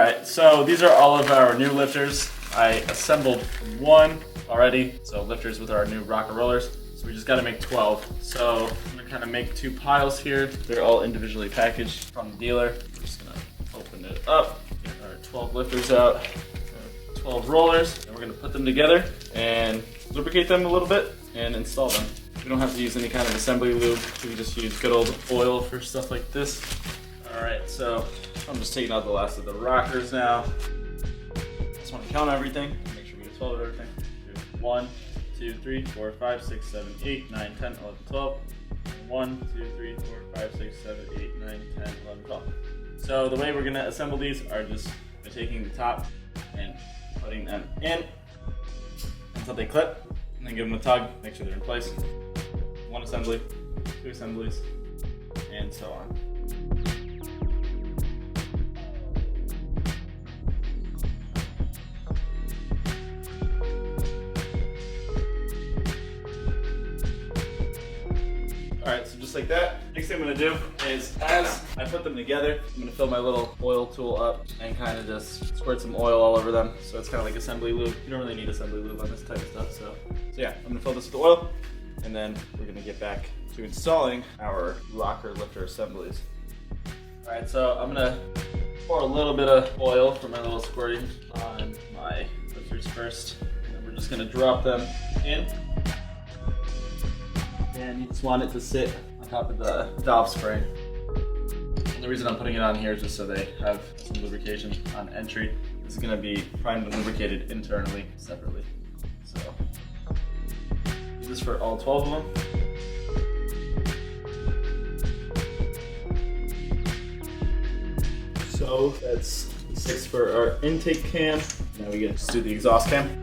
Alright, so these are all of our new lifters. I assembled one already, so lifters with our new rocker rollers. So we just gotta make 12. So I'm gonna kind of make 2 piles here. They're all individually packaged from the dealer. We're just gonna open it up, get our 12 lifters out, 12 rollers, and we're gonna put them together and lubricate them a little bit and install them. We don't have to use any kind of assembly lube. We can just use good old oil for stuff like this. Alright, so I'm just taking out the last of the rockers now. Just want to count everything, make sure we get 12 of everything. 1, 2, 3, 4, 5, 6, 7, 8, 9, 10, 11, 12. 1, 2, 3, 4, 5, 6, 7, 8, 9, 10, 11, 12. So the way we're going to assemble these are just by taking the top and putting them in until they clip, and then give them a tug, make sure they're in place. 1 assembly, 2 assemblies, and so on. Alright, so just like that, next thing I'm going to do is, as I put them together, I'm going to fill my little oil tool up and kind of just squirt some oil all over them. So it's kind of like assembly lube. You don't really need assembly lube on this type of stuff. So yeah, I'm going to fill this with oil, and then we're going to get back to installing our rocker lifter assemblies. Alright, so I'm going to pour a little bit of oil from my little squirting on my lifters first, and then we're just going to drop them in. And you just want it to sit on top of the valve spring. And the reason I'm putting it on here is just so they have some lubrication on entry. This is going to be primed and lubricated internally, separately. So, use this for all 12 of them. So that's 6 for our intake cam. Now we get to do the exhaust cam.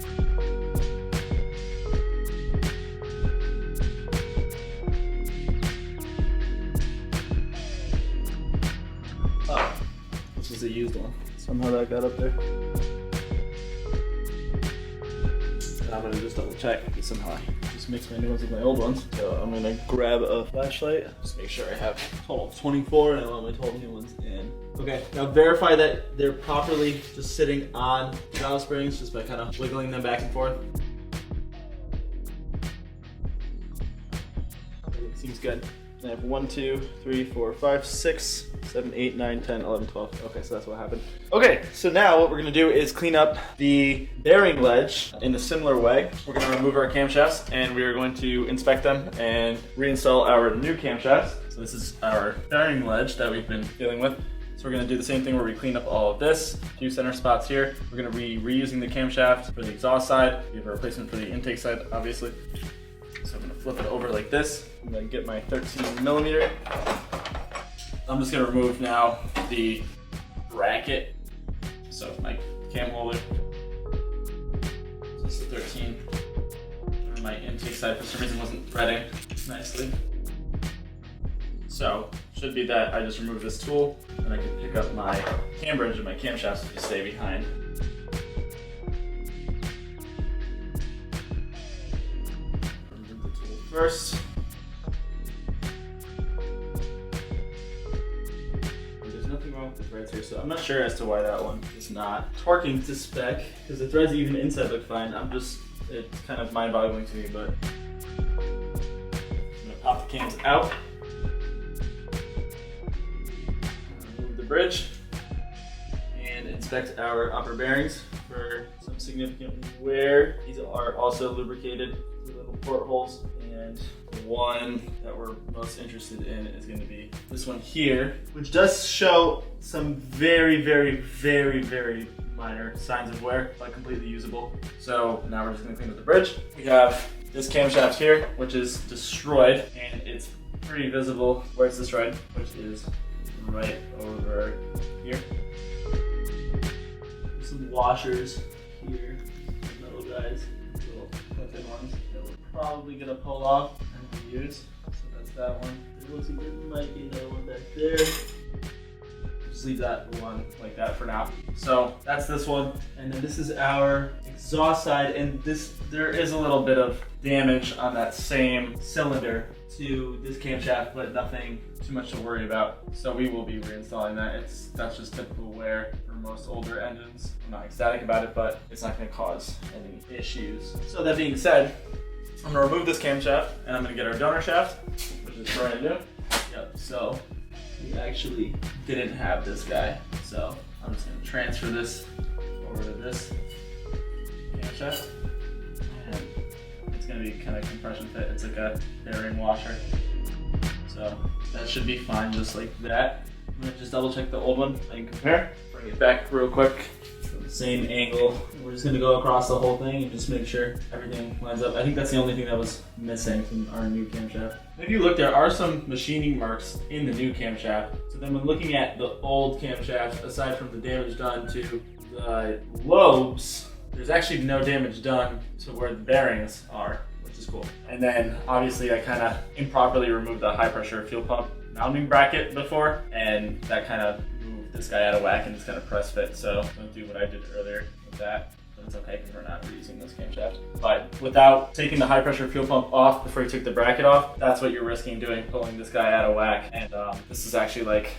A used one. Somehow that got up there. And I'm gonna just double check because somehow I just mixed my new ones with my old ones. So I'm gonna grab a flashlight, just make sure I have a total of 24 and I want my 12 new ones in. Okay, now verify that they're properly just sitting on the valve springs just by kind of wiggling them back and forth. Everything seems good. I have 1, 2, 3, 4, 5, 6, 7, 8, 9, 10, 11, 12. Okay, so that's what happened. Okay, so now what we're gonna do is clean up the bearing ledge in a similar way. We're gonna remove our camshafts and we are going to inspect them and reinstall our new camshafts. So this is our bearing ledge that we've been dealing with. So we're gonna do the same thing where we clean up all of this. A few center spots here. We're gonna be reusing the camshaft for the exhaust side. We have a replacement for the intake side, obviously. So I'm gonna flip it over like this. I'm gonna get my 13mm. I'm just gonna remove now the bracket. So my cam holder. So this is the 13. And my intake side for some reason wasn't threading nicely. So should be that I just remove this tool and I can pick up my cam bridge and my camshafts to stay behind. Remove the tool first. The threads here, so I'm not sure as to why that one is not torquing to spec, because the threads even inside look fine. It's kind of mind-boggling to me, but I'm gonna pop the cams out, remove the bridge, and inspect our upper bearings for some significant wear. These are also lubricated, the little portholes, and the one that we're most interested in is going to be this one here, which does show some very, very, very, very minor signs of wear, but completely usable. So now we're just going to clean up the bridge. We have this camshaft here, which is destroyed, and it's pretty visible where it's destroyed, which is right over here. Some washers here, metal guys, little clip-in ones that we're probably going to pull off and use. So that's that one. It looks like there might be another one back there. just leave that one like that for now. So that's this one. And then this is our exhaust side, and there is a little bit of damage on that same cylinder to this camshaft, but nothing too much to worry about. So we will be reinstalling that. That's just typical wear for most older engines. I'm not ecstatic about it, but it's not going to cause any issues. So that being said, I'm going to remove this camshaft and I'm going to get our donor shaft, which is brand new. Yep. So we actually didn't have this guy, so I'm just going to transfer this over to this camshaft. And it's going to be kind of compression fit. It's like a bearing washer. So that should be fine just like that. I'm going to just double check the old one and compare. Bring it back real quick from the same angle. We're just going to go across the whole thing and just make sure everything lines up. I think that's the only thing that was missing from our new camshaft. If you look, there are some machining marks in the new camshaft. So then when looking at the old camshaft, aside from the damage done to the lobes, there's actually no damage done to where the bearings are, which is cool. And then obviously I kind of improperly removed the high pressure fuel pump mounting bracket before, and that kind of moved this guy out of whack and it's kind of press fit. So don't do what I did earlier with that. But it's okay because we're not reusing this camshaft. But without taking the high pressure fuel pump off before you took the bracket off, that's what you're risking doing, pulling this guy out of whack. And this is actually like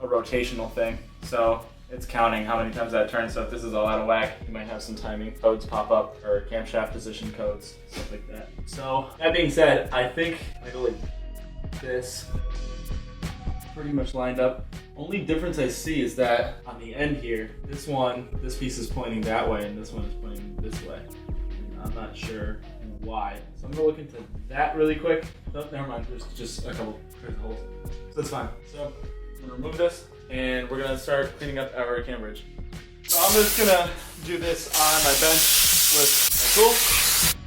a rotational thing. So it's counting how many times that turns. So if this is all out of whack, you might have some timing codes pop up or camshaft position codes, stuff like that. So that being said, I think I go like this, pretty much lined up. Only difference I see is that on the end here, this piece is pointing that way and this one is pointing this way. And I'm not sure why. So I'm gonna look into that really quick. Oh, never mind, there's just a couple crazy holes. So that's fine. So I'm gonna remove this and we're gonna start cleaning up our cam bridge. So I'm just gonna do this on my bench with my tool.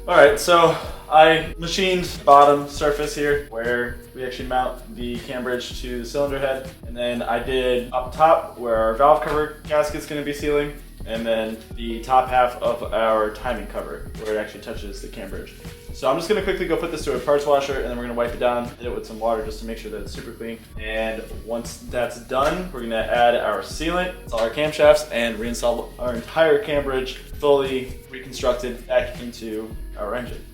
Alright, so I machined the bottom surface here where we actually mount the cam bridge to the cylinder head. And then I did up top where our valve cover gasket's going to be sealing. And then the top half of our timing cover where it actually touches the cam bridge. So I'm just going to quickly go put this through a parts washer and then we're going to wipe it down, hit it with some water just to make sure that it's super clean. And once that's done, we're going to add our sealant, install our camshafts, and reinstall our entire cam bridge fully reconstructed back into our engine.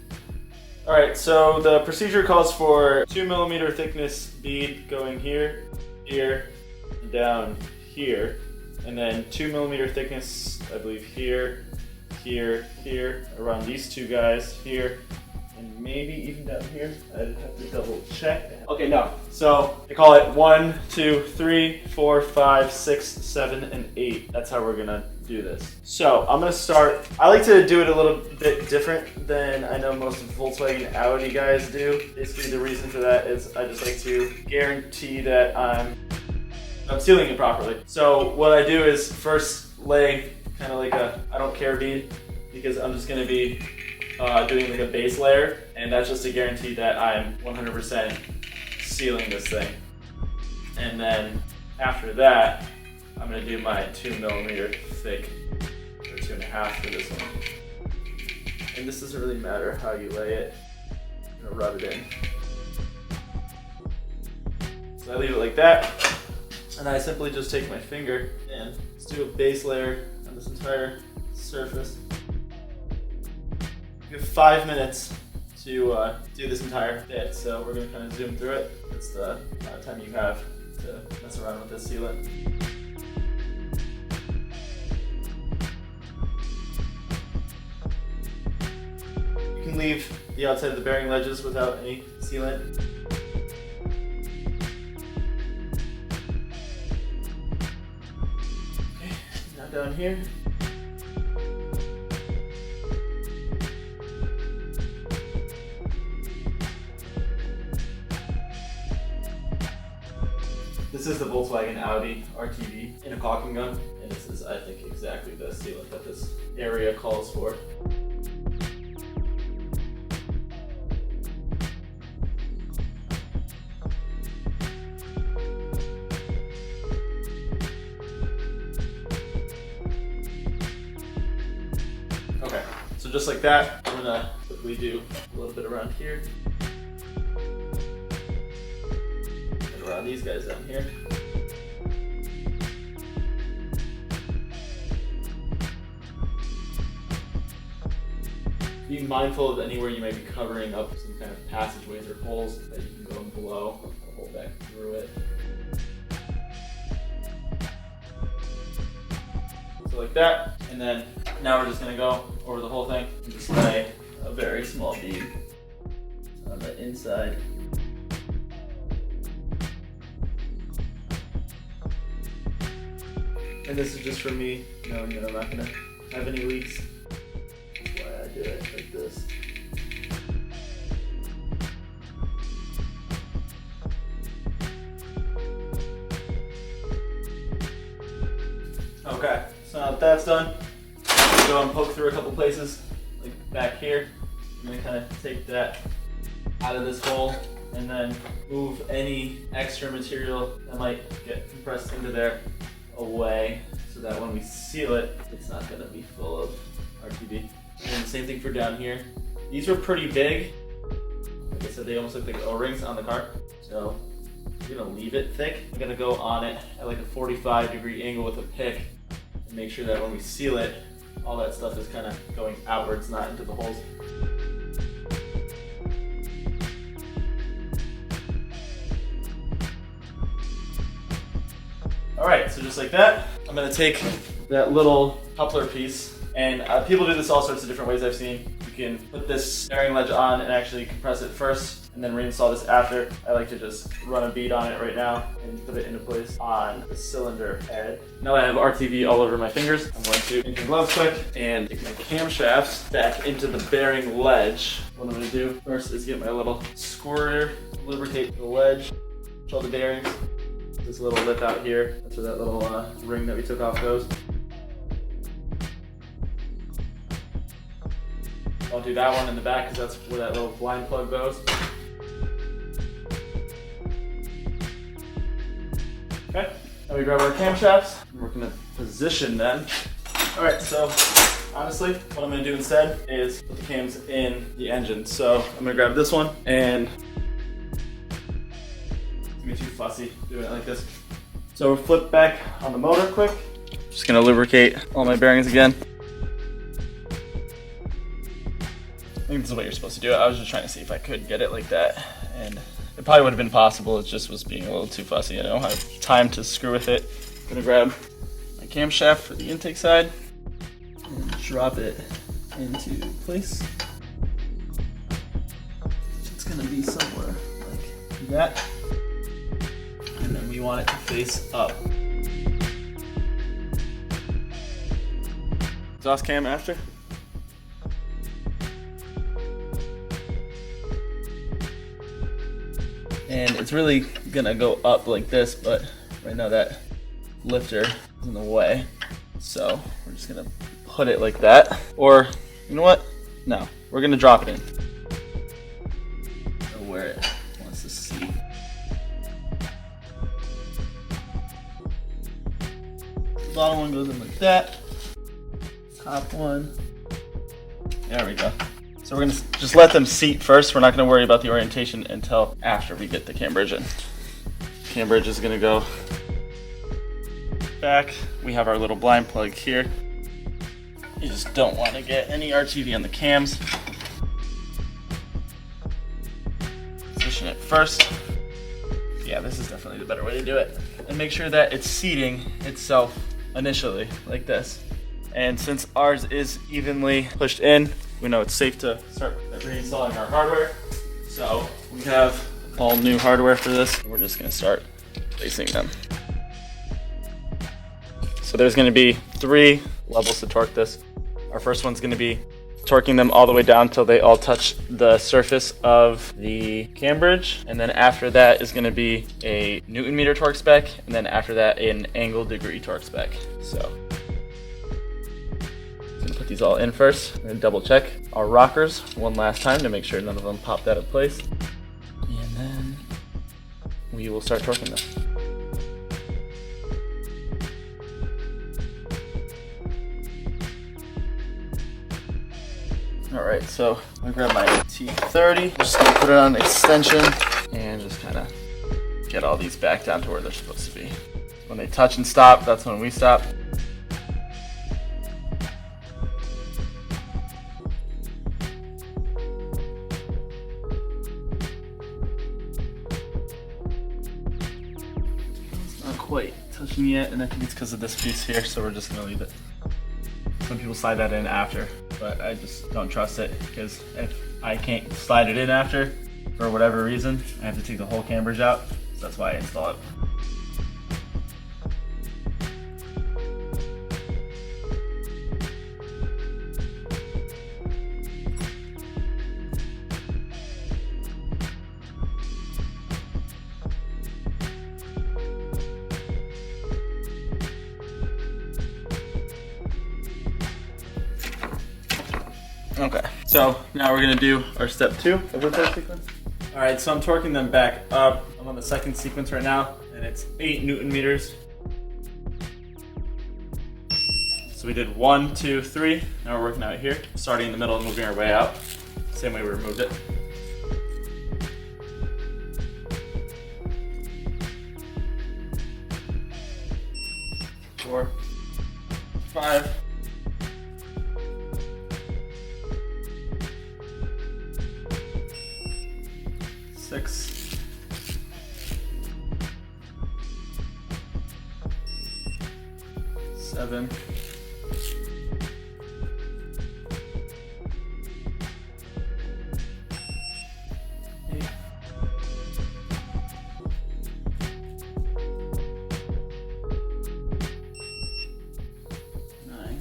Alright, so the procedure calls for 2mm thickness bead going here, here, and down here. And then 2mm thickness, I believe, here, here, here, around these two guys, here, and maybe even down here. I'd have to double check. Okay, no. So they call it 1, 2, 3, 4, 5, 6, 7, and 8. That's how we're gonna do this. So I'm gonna start. I like to do it a little bit different than I know most Volkswagen Audi guys do. Basically, the reason for that is I just like to guarantee that I'm sealing it properly. So what I do is first lay kind of like a I don't care bead, because I'm just going to be doing like a base layer, and that's just to guarantee that I'm 100% sealing this thing. And then after that, I'm going to do my 2mm thick, or 2.5 for this one. And this doesn't really matter how you lay it. I'm going to rub it in. So I leave it like that. And I simply just take my finger and just do a base layer on this entire surface. You have 5 minutes to do this entire bit, so we're going to kind of zoom through it. That's the amount of time you have to mess around with this sealant. You can leave the outside of the bearing ledges without any sealant. Down here. This This is the Volkswagen Audi RTV in a caulking gun, and this is, I think, exactly the sealant that this area calls for. Okay, so just like that, I'm gonna quickly do a little bit around here. And around these guys down here. Be mindful of anywhere you might be covering up some kind of passageways or holes that you can go and blow a hole back through it. So like that, and then now we're just gonna go over the whole thing and just lay a very small bead on the inside. And this is just for me, knowing that I'm not gonna have any leaks. That's why I do it like this. Okay, so now that that's done, I'm gonna go and poke through a couple places, like back here. I'm gonna kind of take that out of this hole and then move any extra material that might get compressed into there away, so that when we seal it, it's not gonna be full of RTV. And the same thing for down here. These were pretty big. Like I said, they almost look like O-rings on the car. So I'm gonna leave it thick. I'm gonna go on it at like a 45-degree angle with a pick and make sure that when we seal it, all that stuff is kind of going outwards, not into the holes. All right, so just like that, I'm gonna take that little coupler piece, and people do this all sorts of different ways I've seen. You can put this bearing ledge on and actually compress it first, and then reinstall this after. I like to just run a bead on it right now and put it into place on the cylinder head. Now I have RTV all over my fingers, I'm going to take my gloves quick and take my camshafts back into the bearing ledge. What I'm gonna do first is get my little squirter, lubricate the ledge, control the bearings. This little lip out here, that's where that little ring that we took off goes. Don't do that one in the back because that's where that little blind plug goes. Okay, now we grab our camshafts and we're going to position them. All right, so honestly, what I'm going to do instead is put the cams in the engine. So I'm going to grab this one and be too fussy doing it like this. So we'll flip back on the motor quick. Just gonna lubricate all my bearings again. I think this is what you're supposed to do. I was just trying to see if I could get it like that, and it probably would have been possible. It just was being a little too fussy. I don't have time to screw with it. I'm gonna grab my camshaft for the intake side and drop it into place. It's gonna be somewhere like that. And then we want it to face up. Exhaust cam after. And it's really gonna go up like this, but right now that lifter is in the way. So we're just gonna put it like that. Or, you know what? No, we're gonna drop it in. So where it wants to seat. Bottom one goes in like that. Top one. There we go. So we're gonna just let them seat first. We're not gonna worry about the orientation until after we get the cam bridge in. Cam bridge is gonna go back. We have our little blind plug here. You just don't want to get any RTV on the cams. Position it first. Yeah, this is definitely the better way to do it. And make sure that it's seating itself initially, like this. And since ours is evenly pushed in, we know it's safe to start reinstalling our hardware. So we have all new hardware for this. We're just gonna start placing them. So there's gonna be 3 levels to torque this. Our first one's gonna be torquing them all the way down until they all touch the surface of the cam bridge. And then after that is going to be a Newton meter torque spec, and then after that an angle degree torque spec. So I'm going to put these all in first and double check our rockers one last time to make sure none of them popped out of place. And then we will start torquing them. Alright, so I'm gonna grab my T30, just gonna put it on extension and just kind of get all these back down to where they're supposed to be. When they touch and stop, that's when we stop. It's not quite touching yet, and I think it's because of this piece here, so we're just gonna leave it. Some people slide that in after, but I just don't trust it, because if I can't slide it in after, for whatever reason, I have to take the whole cam bridge out, so that's why I install it. Okay, so now we're gonna do our step 2 of the torque sequence. All right, so I'm torquing them back up. I'm on the second sequence right now, and it's 8 Newton meters. So we did 1, 2, 3. Now we're working out here, starting in the middle and moving our way out. Same way we removed it. Four, 5. 6, 7, 8, 9,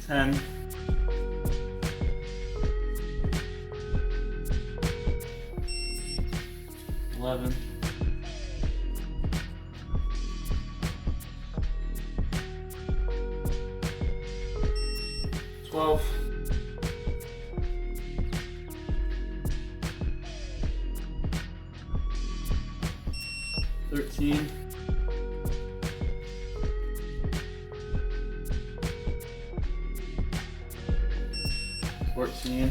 10, 11, 12, 13, 14,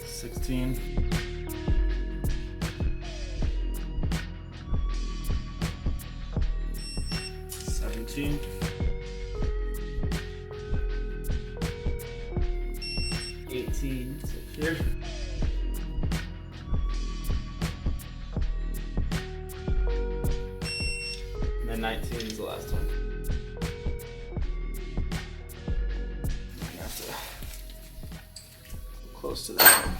16, 17, 18, so here, and then 19 is the last one. I have to close to that one.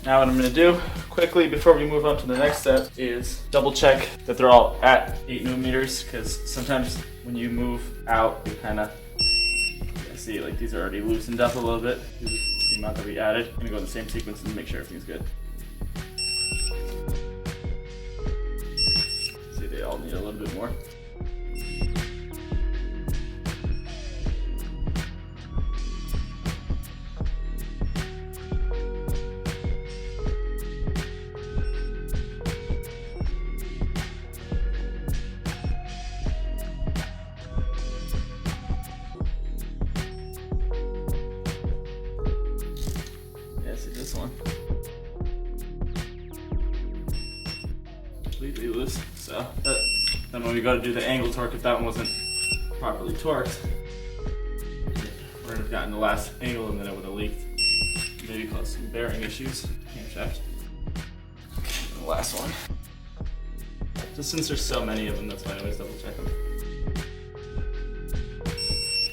Now what I'm going to do quickly before we move on to the next step is double check that they're all at 8 Newton meters, because sometimes when you move out you kind of see like these are already loosened up a little bit, the amount that we added. I'm going to go in the same sequence and make sure everything's good. See, they all need a little bit more. This one completely loose, so then when we go to do the angle torque, if that one wasn't properly torqued, have gotten the last angle and then it would have leaked. Maybe caused some bearing issues. Camshaft. And the last one. Just since there's so many of them, that's why I always double check them.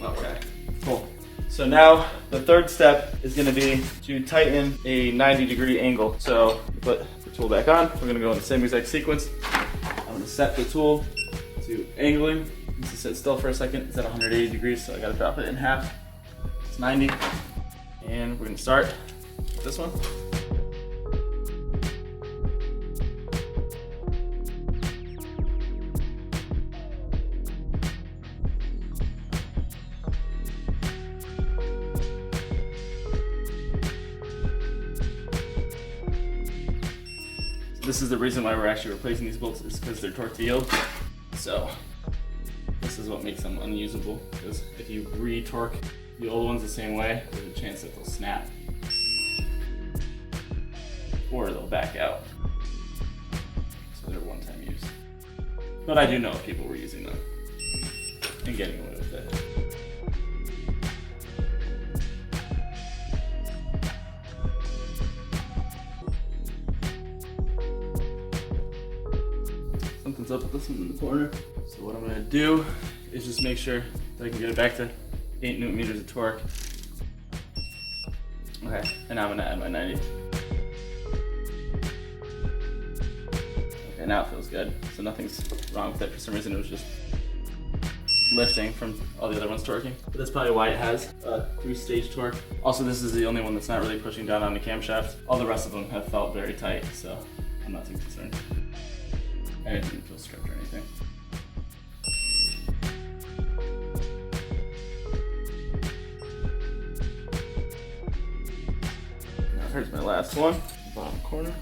Okay, cool. So now the third step is going to be to tighten a 90-degree angle. So put the tool back on. We're going to go in the same exact sequence. I'm going to set the tool to angling. This is sit still for a second. It's at 180 degrees, so I got to drop it in half. It's 90. And we're going to start with this one. This is the reason why we're actually replacing these bolts, is because they're torque to yield. So this is what makes them unusable, because if you re-torque the old ones the same way, there's a chance that they'll snap or they'll back out. So they're one-time use. But I do know if people were using them and getting away with it. Something's up with this one in the corner. So what I'm gonna do is just make sure that I can get it back to 8 Newton meters of torque. Okay, and now I'm gonna add my 90. Okay, now it feels good. So nothing's wrong with it. For some reason it was just lifting from all the other ones torquing. But that's probably why it has a 3-stage torque. Also, this is the only one that's not really pushing down on the camshaft. All the rest of them have felt very tight, so I'm not too concerned. And it didn't feel stripped or anything. Now here's my last one, bottom corner.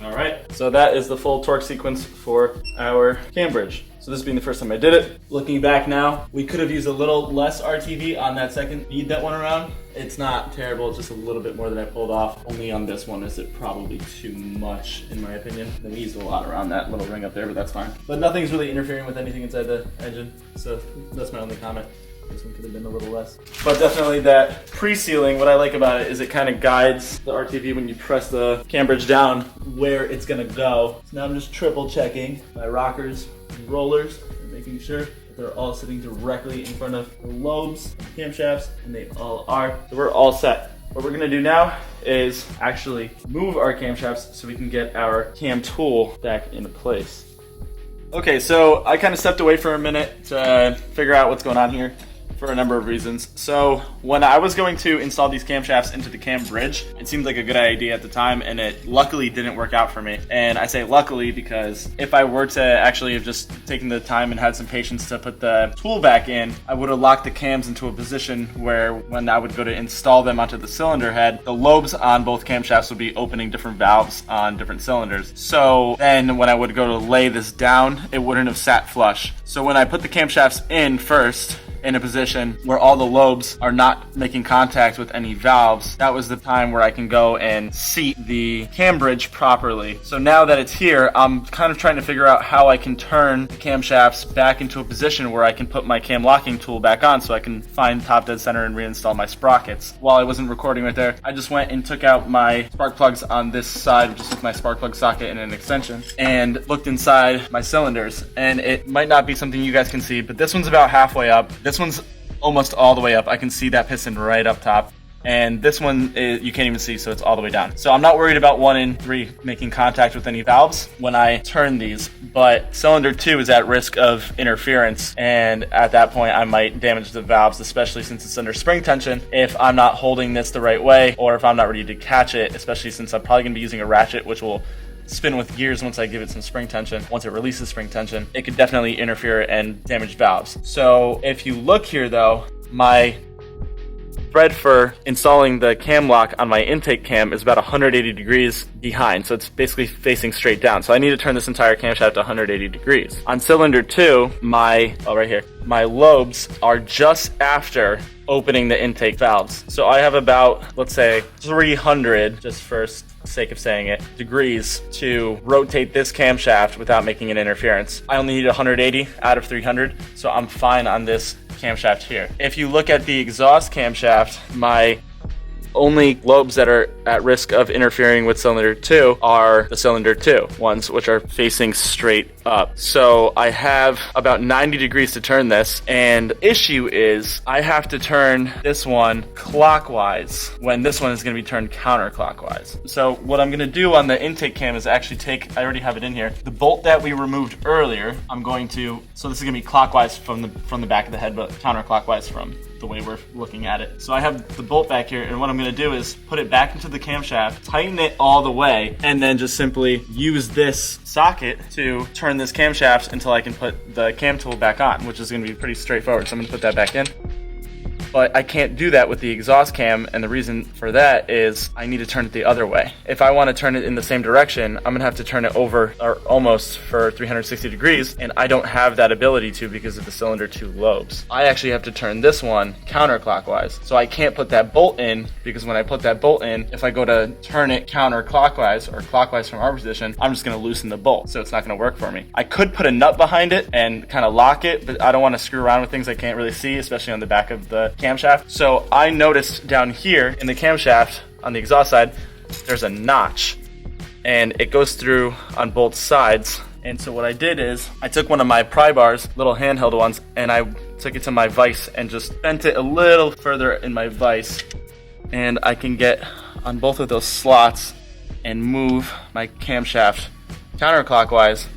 All right, so that is the full torque sequence for our cam bridge. So this being the first time I did it. Looking back now, we could have used a little less RTV on that second bead that went around. It's not terrible, it's just a little bit more than I pulled off. Only on this one is it probably too much, in my opinion. Then we used a lot around that little ring up there, but that's fine. But nothing's really interfering with anything inside the engine, so that's my only comment. This one could have been a little less. But definitely that pre-sealing, what I like about it is it kind of guides the RTV when you press the cam bridge down where it's gonna go. So now I'm just triple checking my rockers and rollers and making sure that they're all sitting directly in front of the lobes of the camshafts, and they all are. So we're all set. What we're gonna do now is actually move our camshafts so we can get our cam tool back into place. Okay, so I kind of stepped away for a minute to figure out what's going on here, for a number of reasons. So when I was going to install these camshafts into the cam bridge, it seemed like a good idea at the time, and it luckily didn't work out for me. And I say luckily because if I were to actually have just taken the time and had some patience to put the tool back in, I would have locked the cams into a position where when I would go to install them onto the cylinder head, the lobes on both camshafts would be opening different valves on different cylinders. So then when I would go to lay this down, it wouldn't have sat flush. So when I put the camshafts in first, in a position where all the lobes are not making contact with any valves, that was the time where I can go and seat the cam bridge properly. So now that it's here, I'm kind of trying to figure out how I can turn the camshafts back into a position where I can put my cam locking tool back on so I can find top dead center and reinstall my sprockets. While I wasn't recording right there, I just went and took out my spark plugs on this side, just with my spark plug socket and an extension, and looked inside my cylinders. And it might not be something you guys can see, but this one's about halfway up. This one's almost all the way up. I can see that piston right up top. And this one, you can't even see, so it's all the way down. So I'm not worried about 1 and 3 making contact with any valves when I turn these, but cylinder 2 is at risk of interference, and at that point I might damage the valves, especially since it's under spring tension, if I'm not holding this the right way, or if I'm not ready to catch it, especially since I'm probably going to be using a ratchet, which will spin with gears once I give it some spring tension. Once it releases spring tension, it could definitely interfere and damage valves. So if you look here though, my thread for installing the cam lock on my intake cam is about 180 degrees behind, so it's basically facing straight down. So I need to turn this entire camshaft 180 degrees. On cylinder 2, my lobes are just after opening the intake valves. So I have about, let's say, 300, just for sake of saying it, degrees to rotate this camshaft without making an interference. I only need 180 out of 300, so I'm fine on this camshaft here. If you look at the exhaust camshaft, my only lobes that are at risk of interfering with cylinder 2 are the cylinder 2 ones, which are facing straight up. So I have about 90 degrees to turn this, and issue is I have to turn this one clockwise when this one is going to be turned counterclockwise. So what I'm going to do on the intake cam is actually take, I already have it in here, the bolt that we removed earlier. I'm going to, so this is going to be clockwise from the back of the head, but counterclockwise from the way we're looking at it. So I have the bolt back here, and what I'm going to do is put it back into the camshaft, tighten it all the way, and then just simply use this socket to turn this camshaft until I can put the cam tool back on, which is going to be pretty straightforward. So I'm going to put that back in. But I can't do that with the exhaust cam, and the reason for that is I need to turn it the other way. If I want to turn it in the same direction, I'm gonna have to turn it over, or almost, for 360 degrees, and I don't have that ability to because of the cylinder 2 lobes. I actually have to turn this one counterclockwise. So I can't put that bolt in, because when I put that bolt in, if I go to turn it counterclockwise, or clockwise from our position, I'm just gonna loosen the bolt, so it's not gonna work for me. I could put a nut behind it and kind of lock it, but I don't want to screw around with things I can't really see, especially on the back of the camshaft. So I noticed down here in the camshaft on the exhaust side, there's a notch, and it goes through on both sides. And so what I did is I took one of my pry bars, little handheld ones, and I took it to my vise and just bent it a little further in my vise, and I can get on both of those slots and move my camshaft counterclockwise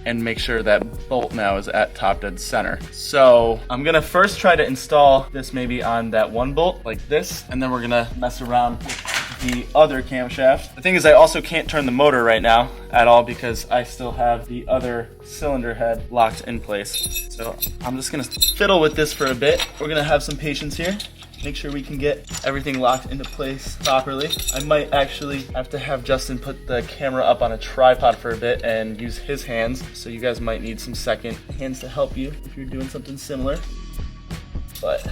and make sure that bolt now is at top dead center. So I'm gonna first try to install this maybe on that one bolt like this, and then we're gonna mess around with the other camshaft. The thing is, I also can't turn the motor right now at all because I still have the other cylinder head locked in place. So I'm just gonna fiddle with this for a bit. We're gonna have some patience here. Make sure we can get everything locked into place properly. I might actually have to have Justin put the camera up on a tripod for a bit and use his hands, so you guys might need some second hands to help you if you're doing something similar. But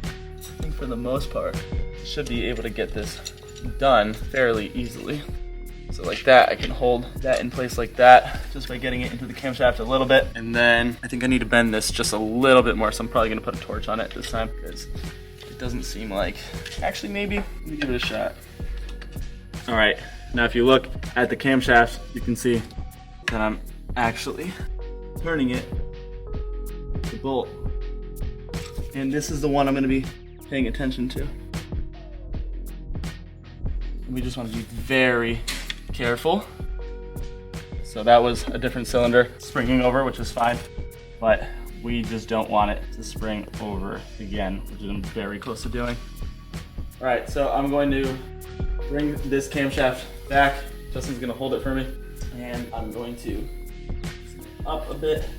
I think for the most part, you should be able to get this done fairly easily. So like that, I can hold that in place like that just by getting it into the camshaft a little bit. And then I think I need to bend this just a little bit more, so I'm probably gonna put a torch on it this time because it doesn't seem like, actually maybe, let me give it a shot. All right, now if you look at the camshaft, you can see that I'm actually turning it, the bolt. And this is the one I'm gonna be paying attention to. We just wanna be very careful. So that was a different cylinder springing over, which is fine, but we just don't want it to spring over again, which I'm very close to doing. All right, so I'm going to bring this camshaft back. Justin's gonna hold it for me, and I'm going to up a bit.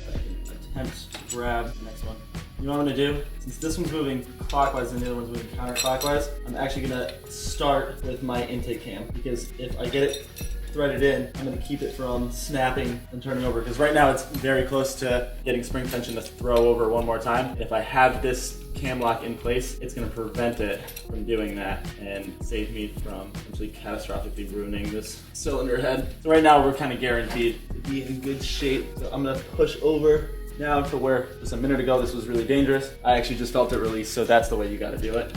I can attempt to grab the next one. You know what I'm gonna do? Since this one's moving clockwise and the other one's moving counterclockwise, I'm actually gonna start with my intake cam, because if I get it threaded in, I'm gonna keep it from snapping and turning over, because right now it's very close to getting spring tension to throw over one more time. If I have this cam lock in place, it's gonna prevent it from doing that and save me from potentially catastrophically ruining this cylinder head. So right now we're kind of guaranteed to be in good shape. So I'm gonna push over now to where just a minute ago this was really dangerous. I actually just felt it release, so that's the way you gotta do it.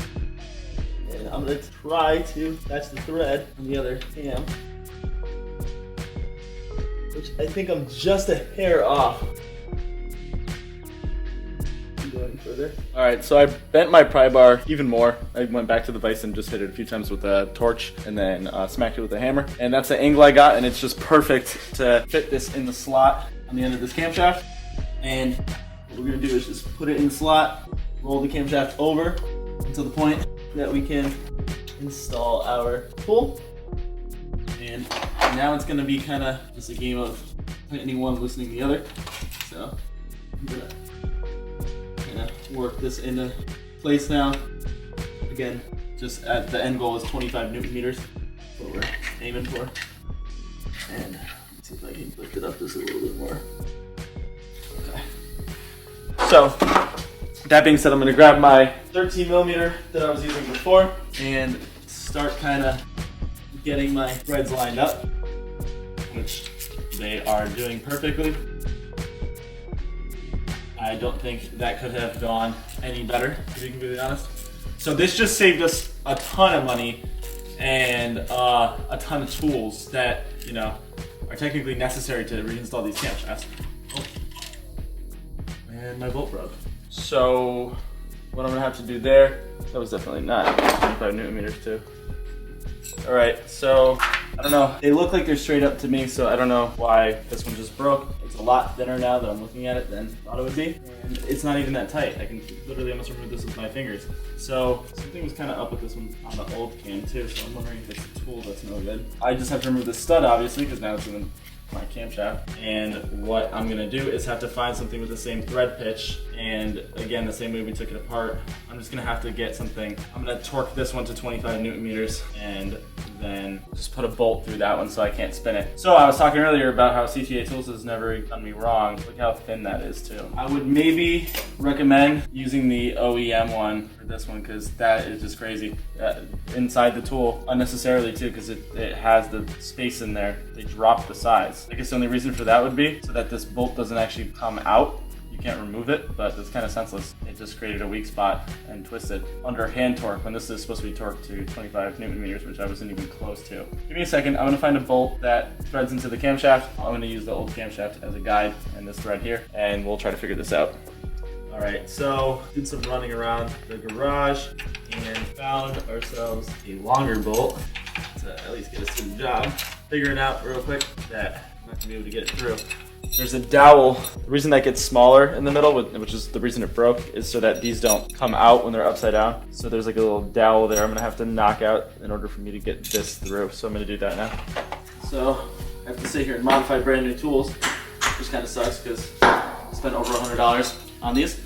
And I'm gonna try to catch the thread on the other cam, which I think I'm just a hair off. Going further. All right, so I bent my pry bar even more. I went back to the vise and just hit it a few times with a torch, and then smacked it with a hammer. And that's the angle I got, and it's just perfect to fit this in the slot on the end of this camshaft. And what we're gonna do is just put it in the slot, roll the camshaft over until the point that we can install our pull. And now it's gonna be kind of just a game of tightening one, loosening the other. So I'm gonna kind of work this into place now. Again, just at the end goal is 25 Newton meters. That's what we're aiming for. And let's see if I can lift it up just a little bit more. Okay. So, that being said, I'm gonna grab my 13 millimeter that I was using before and start kind of getting my threads lined up, which they are doing perfectly. I don't think that could have gone any better, to be completely honest. So this just saved us a ton of money and a ton of tools that, you know, are technically necessary to reinstall these camshafts. Oh. And my bolt broke. So what I'm gonna have to do there, that was definitely not 25 Newton meters too. All right, so I don't know. They look like they're straight up to me, so I don't know why this one just broke. It's a lot thinner now that I'm looking at it than I thought it would be. And it's not even that tight. I can literally almost remove this with my fingers. So something was kind of up with this one on the old cam too, so I'm wondering if it's a tool that's no good. I just have to remove the stud, obviously, because now it's in my camshaft. And what I'm gonna do is have to find something with the same thread pitch. And again, the same way we took it apart, I'm just gonna have to get something. I'm gonna torque this one to 25 Newton meters and then just put a bolt through that one so I can't spin it. So I was talking earlier about how CTA Tools has never done me wrong. Look how thin that is too. I would maybe recommend using the OEM one for this one because that is just crazy. Inside the tool, unnecessarily too, because it has the space in there. They dropped the size. I guess the only reason for that would be so that this bolt doesn't actually come out. You can't remove it, but it's kind of senseless. It just created a weak spot and twisted under hand torque when this is supposed to be torqued to 25 Newton meters, which I wasn't even close to. Give me a second. I'm gonna find a bolt that threads into the camshaft. I'm gonna use the old camshaft as a guide and this thread here, and we'll try to figure this out. All right, so did some running around the garage and found ourselves a longer bolt to at least get us through the job. Figuring out real quick that I'm not gonna be able to get it through. There's a dowel. The reason that gets smaller in the middle, which is the reason it broke, is so that these don't come out when they're upside down. So there's like a little dowel there I'm gonna have to knock out in order for me to get this through. So I'm gonna do that now. So I have to sit here and modify brand new tools, which kind of sucks because I spent over $100 on these,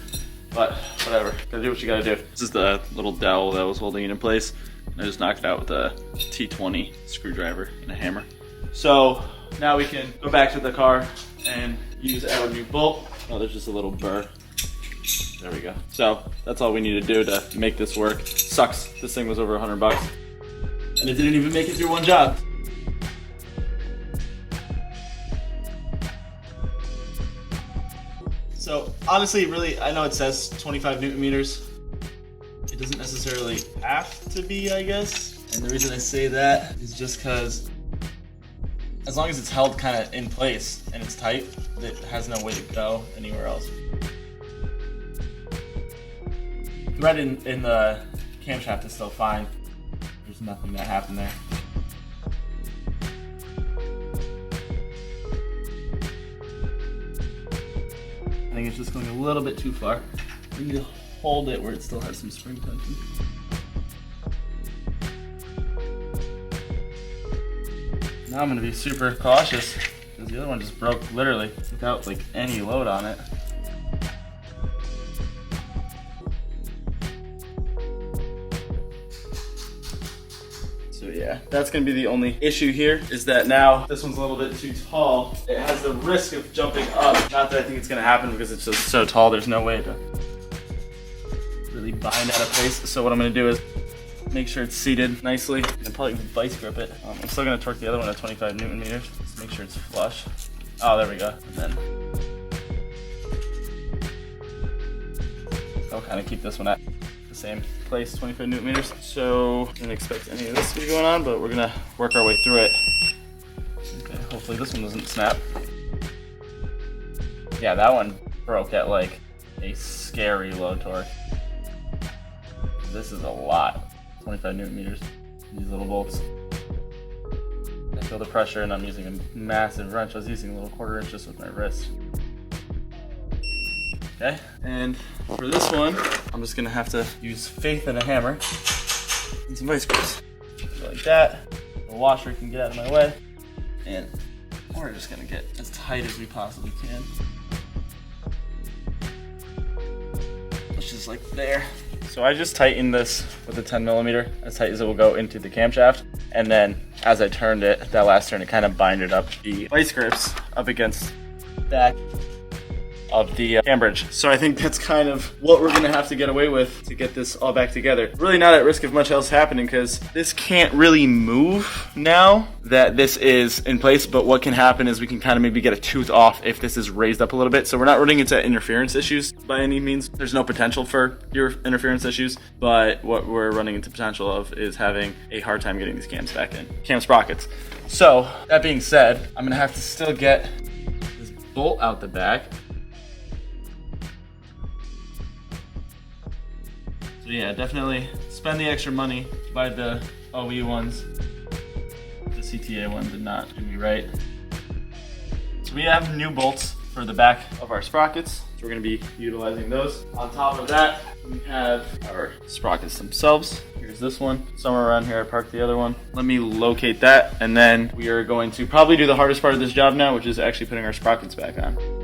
but whatever. Gotta do what you gotta do. This is the little dowel that was holding it in place. I just knocked it out with a T20 screwdriver and a hammer. So now we can go back to the car and use our new bolt. Oh, there's just a little burr. There we go. So that's all we need to do to make this work. Sucks. This thing was over $100 and it didn't even make it through one job. So honestly, really, I know it says 25 Newton meters. It doesn't necessarily have to be, I guess. And the reason I say that is just because as long as it's held kind of in place and it's tight, it has no way to go anywhere else. Thread in the camshaft is still fine. There's nothing that happened there. I think it's just going a little bit too far. We need to hold it where it still has some spring tension. Now I'm gonna be super cautious because the other one just broke literally without like any load on it. So yeah, that's gonna be the only issue here is that now this one's a little bit too tall. It has the risk of jumping up. Not that I think it's gonna happen because it's just so tall, there's no way to really bind out of place. So what I'm gonna do is make sure it's seated nicely and probably vice grip it. I'm still gonna torque the other one at 25 Newton meters. Just make sure it's flush. Oh, there we go. And then I'll kind of keep this one at the same place, 25 Newton meters. So I didn't expect any of this to be going on, but we're gonna work our way through it. Okay, hopefully this one doesn't snap. Yeah, that one broke at like a scary low torque. This is a lot. 25 Newton meters, these little bolts. I feel the pressure and I'm using a massive wrench. I was using a little 1/4 inch just with my wrist. Okay, and for this one, I'm just gonna have to use faith and a hammer and some vice grips. Go like that. The washer can get out of my way. And we're just gonna get as tight as we possibly can. Which is like there. So I just tightened this with a 10mm, as tight as it will go into the camshaft. And then as I turned it, that last turn, it kind of binded up the vice grips up against the back of the cam bridge. So I think that's kind of what we're gonna have to get away with to get this all back together. Really not at risk of much else happening because this can't really move now that this is in place, but what can happen is we can kind of maybe get a tooth off if this is raised up a little bit. So we're not running into interference issues by any means. There's no potential for your interference issues, but what we're running into potential of is having a hard time getting these cams back in, cam sprockets. So that being said, I'm gonna have to still get this bolt out the back. So yeah, definitely spend the extra money to buy the OE ones. The CTA ones did not do me right. So we have new bolts for the back of our sprockets. So we're gonna be utilizing those. On top of that, we have our sprockets themselves. Here's this one. Somewhere around here I parked the other one. Let me locate that, and then we are going to probably do the hardest part of this job now, which is actually putting our sprockets back on.